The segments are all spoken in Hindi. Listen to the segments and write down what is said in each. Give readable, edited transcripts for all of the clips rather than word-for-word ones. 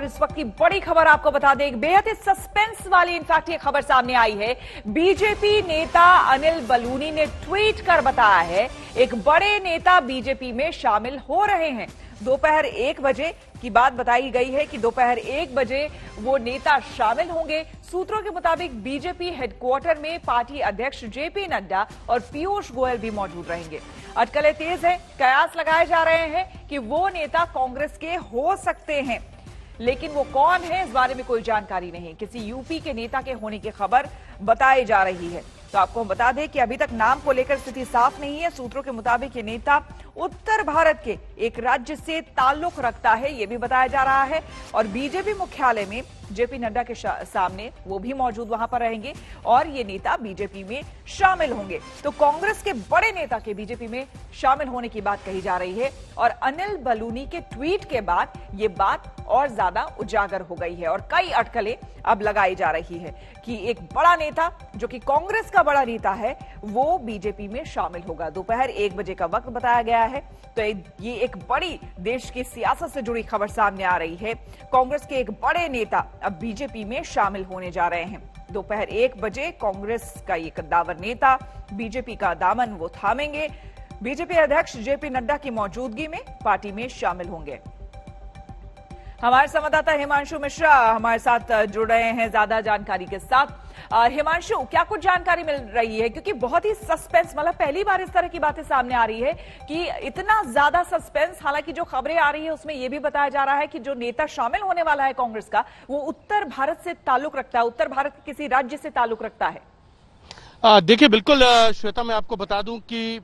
और इस वक्त की बड़ी खबर आपको बता दें, एक बेहद ही सस्पेंस वाली इनफैक्ट ये खबर सामने आई है। बीजेपी नेता अनिल बलूनी ने ट्वीट कर बताया है एक बड़े नेता बीजेपी में शामिल हो रहे हैं। दोपहर 1 बजे की बात बताई गई है कि दोपहर 1 बजे वो नेता शामिल होंगे। सूत्रों के मुताबिक बीजेपी हेडक्वार्टर में पार्टी अध्यक्ष जेपी नड्डा और पीयूष गोयल भी मौजूद रहेंगे। अटकलें तेज हैं, कयास लगाए जा रहे हैं कि वो नेता कांग्रेस के हो सकते हैं, लेकिन वो कौन है इस बारे में कोई जानकारी नहीं। किसी यूपी के नेता के होने की खबर बताई जा रही है। तो आपको बता दें कि अभी तक नाम को लेकर स्थिति साफ नहीं है। सूत्रों के मुताबिक ये नेता उत्तर भारत के एक राज्य से ताल्लुक रखता है, ये भी बताया जा रहा है। और बीजेपी मुख्यालय में जेपी नड्डा के सामने वो भी मौजूद वहां पर रहेंगे और ये नेता बीजेपी में शामिल होंगे। तो कांग्रेस के बड़े नेता के बीजेपी में शामिल होने की बात कही जा रही है और अनिल बलूनी के ट्वीट के बाद ये बात और ज्यादा उजागर हो गई है और कई अटकलें अब लगाई जा रही है कि एक बड़ा नेता जो कि कांग्रेस का बड़ा नेता है वो बीजेपी में शामिल होगा। दोपहर 1 बजे का वक्त बताया गया है। तो ये एक बड़ी देश की सियासत से जुड़ी खबर सामने आ रही है। कांग्रेस के एक बड़े नेता अब बीजेपी में शामिल होने जा रहे हैं। दोपहर 1 बजे कांग्रेस का एक कद्दावर नेता बीजेपी का दामन वो थामेंगे। बीजेपी अध्यक्ष जेपी नड्डा की मौजूदगी में पार्टी में शामिल होंगे। हमारे संवाददाता हिमांशु मिश्रा हमारे साथ जुड़ रहे हैं ज्यादा जानकारी के साथ। हिमांशु, क्या कुछ जानकारी मिल रही है? क्योंकि बहुत ही सस्पेंस, मतलब पहली बार इस तरह की बातें सामने आ रही है कि इतना ज्यादा सस्पेंस। हालांकि जो खबरें आ रही है उसमें यह भी बताया जा रहा है कि जो नेता शामिल होने वाला है कांग्रेस का वो उत्तर भारत से ताल्लुक रखता है, उत्तर भारत के किसी राज्य से ताल्लुक रखता है। देखिए, बिल्कुल श्वेता, मैं आपको बता दूं कि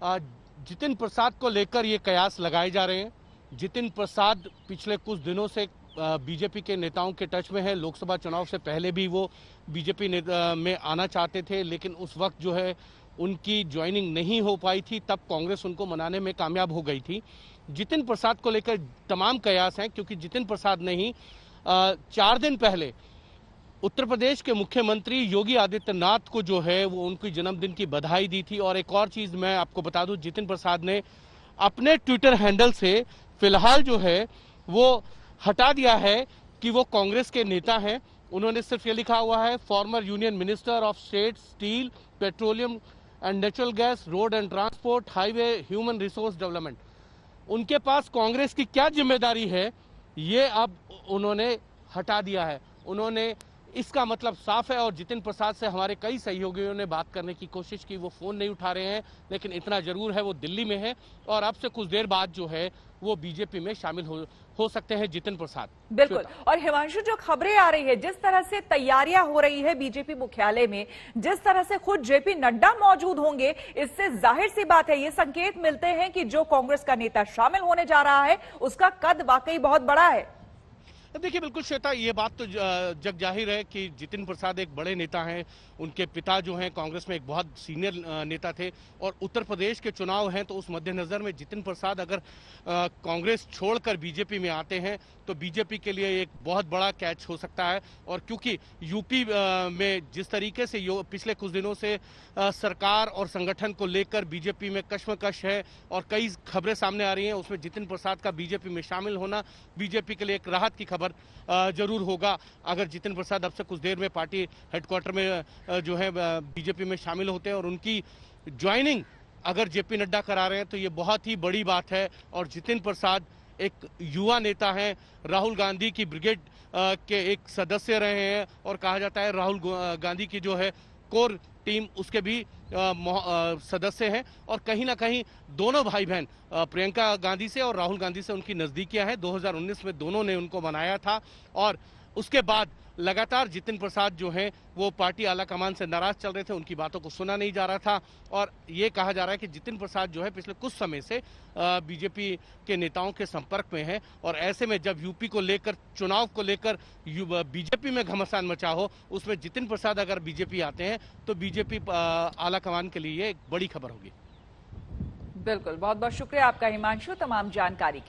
जितिन प्रसाद को लेकर ये कयास लगाए जा रहे हैं। जितिन प्रसाद पिछले कुछ दिनों से बीजेपी के नेताओं के टच में है। लोकसभा चुनाव से पहले भी वो बीजेपी में आना चाहते थे, लेकिन उस वक्त जो है उनकी ज्वाइनिंग नहीं हो पाई थी, तब कांग्रेस उनको मनाने में कामयाब हो गई थी। जितिन प्रसाद को लेकर तमाम कयास हैं, क्योंकि जितिन प्रसाद ने ही 4 दिन पहले उत्तर प्रदेश के मुख्यमंत्री योगी आदित्यनाथ को जो है वो उनकी जन्मदिन की बधाई दी थी। और एक और चीज मैं आपको बता दूं, जितिन प्रसाद ने अपने ट्विटर हैंडल से फिलहाल जो है वो हटा दिया है कि वो कांग्रेस के नेता हैं। उन्होंने सिर्फ ये लिखा हुआ है, former union minister of state, steel, petroleum and natural gas, road and transport, highway, human resource development. उनके पास कांग्रेस की क्या जिम्मेदारी है ये अब उन्होंने हटा दिया है। उन्होंने इसका मतलब साफ है। और जितिन प्रसाद से हमारे कई सहयोगियों ने बात करने की कोशिश की, वो फोन नहीं उठा रहे हैं, लेकिन इतना जरूर है वो दिल्ली में है और अब से कुछ देर बाद जो है वो बीजेपी में शामिल हो सकते हैं जितिन प्रसाद। बिल्कुल। और हिमांशु, जो खबरें आ रही है, जिस तरह से तैयारियां हो रही है बीजेपी मुख्यालय में, जिस तरह से खुद जेपी नड्डा मौजूद होंगे, इससे जाहिर सी बात है ये संकेत मिलते हैं कि जो कांग्रेस का नेता शामिल होने जा रहा है उसका कद वाकई बहुत बड़ा है। देखिए, बिल्कुल श्वेता, ये बात तो जग जाहिर है कि जितिन प्रसाद एक बड़े नेता हैं। उनके पिता जो हैं कांग्रेस में एक बहुत सीनियर नेता थे और उत्तर प्रदेश के चुनाव हैं, तो उस मद्देनजर में जितिन प्रसाद अगर कांग्रेस छोड़कर बीजेपी में आते हैं तो बीजेपी के लिए एक बहुत बड़ा कैच हो सकता है। और क्योंकि यूपी में जिस तरीके से पिछले कुछ दिनों से सरकार और संगठन को लेकर बीजेपी में कश्मकश है और कई खबरें सामने आ रही हैं, उसमें जितिन प्रसाद का बीजेपी में शामिल होना बीजेपी के लिए एक राहत की खबर जरूर होगा। अगर जितिन प्रसाद अब से कुछ देर में पार्टी हेडक्वार्टर में जो है बीजेपी में शामिल होते हैं और उनकी ज्वाइनिंग अगर जेपी नड्डा करा रहे हैं तो ये बहुत ही बड़ी बात है। और जितिन प्रसाद एक युवा नेता हैं, राहुल गांधी की ब्रिगेड के एक सदस्य रहे हैं और कहा जाता है राहुल गांधी की जो है कोर टीम उसके भी सदस्य हैं। और कहीं ना कहीं दोनों भाई बहन प्रियंका गांधी से और राहुल गांधी से उनकी नजदीकियां हैं। 2019 में दोनों ने उनको बनाया था और उसके बाद लगातार जितिन प्रसाद जो हैं वो पार्टी आला कमान से नाराज चल रहे थे, उनकी बातों को सुना नहीं जा रहा था। और ये कहा जा रहा है कि जितिन प्रसाद जो है पिछले कुछ समय से बीजेपी के नेताओं के संपर्क में है और ऐसे में जब यूपी को लेकर, चुनाव को लेकर बीजेपी में घमासान मचा हो, उसमें जितिन प्रसाद अगर बीजेपी आते हैं तो बीजेपी आला कमान के लिए एक बड़ी खबर होगी। बिल्कुल, बहुत बहुत शुक्रिया आपका हिमांशु तमाम जानकारी के लिए।